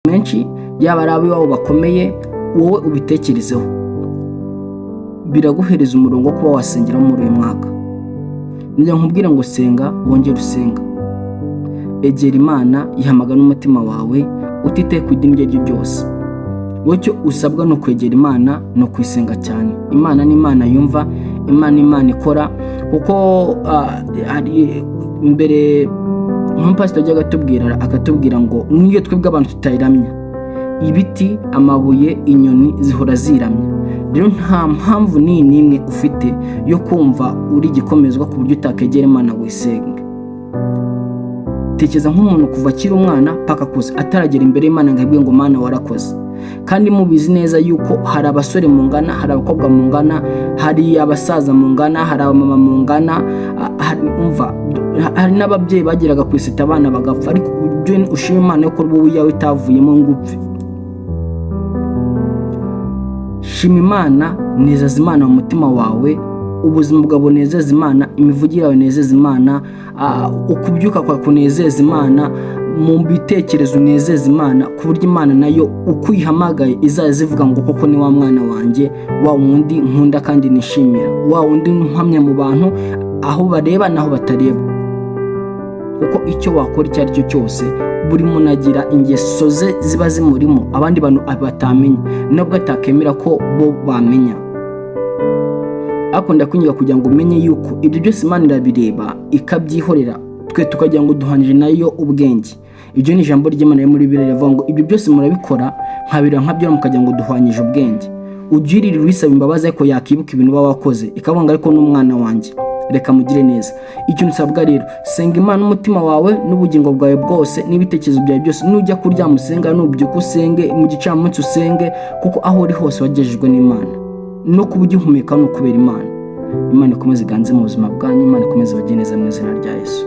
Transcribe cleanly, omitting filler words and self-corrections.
menshi, yaba ari ab'iwabo bakomeye, wowe ubitekerezeho, biraguhereza umurongo kuba wasengera muri uyu mwaka. Nijya nkubwira ngo senga, wongere usenga, egera Imana, yihamagara n'umutima wawe utitaye ku idini iryo ari ryo ryose. Wowe icyo usabwa ni ukwegera Imana, ni ukwisenga cyane. Imana ni Imana yumva, Imana ni Imana ikora, kuko hari imbere nk'umupasiteri ajya akatubwira ngo niyo twebwe abantu tutayiramya, ibiti, amabuye, inyoni zihora ziramya. Rero nta mpamvu n'imwe ufite yo kumva uri igikomezwa ku buryo utakegera Imana wisenge. Tekereza nk'umuntu kuva akiri umwana paka akuze ataragera imbere y'Imana ngo abwire ngo Mana warakoze. Kandi mubizi neza yuko hari abasore mungana, hari abakobwa mungana, hari abasaza mungana, hari abamama mungana, hari n'ababyeyi bageraga kwisita abana bagapfa, ariko uburyo ushima Imana yo ko wowe yawe itavuyemo ngo upfe. Shima Imana, nezeza Imana mu mutima wawe, ubuzima bwawe bunezeza Imana, imivugire yawe inezeza Imana, ukubyuka kwawe kunezeza Imana, mu bitekerezo unezeza Imana, ku buryo Imana nayo uko uyihamagaye izaza zivuga ngo koko ni wa mwana wanjye, wa wundi nkunda kandi nishimira, wa wundi mpamya mu bantu aho bareba naho batareba. Kuko icyo wakora icyo ari cyo cyose, buri muntu agira ingeso ze ziba zimurimo abandi bantu batamenya, nubwo atakemera ko bo bamenya. Akunda kwinjiza kugira ngo umenye yuko ibyo byose Imana irabireba ikabyihorera, twe tukagira ngo duhanije nayo ubwenge. Ibyo ni ijambo ry'Imana yo muri Bibiliya rivuga ngo ibyo byose murabikora nkabira nkabyo mukagira ngo duhwanyije ubwenge. Ugirira wisaba imbabazi ariko yakibuka ibintu baba wakoze, ikavuga ariko n'umwana wanjye reka mugire neza. Icyo nsabwa rero, senga Imana n'umutima wawe n'ubugingo bwawe bwose n'ibitekerezo byawe byose. Nujya kuryama usenge, nubyuka usenge, mu gicamunsi usenge, kuko aho uri hose wagejejwe n'Imana. No kuba ugihumeka ni ukubera Imana. Imana ikomeze iganze mu buzima bwanyu, Imana ikomeze bagire neza mu izina rya Yesu.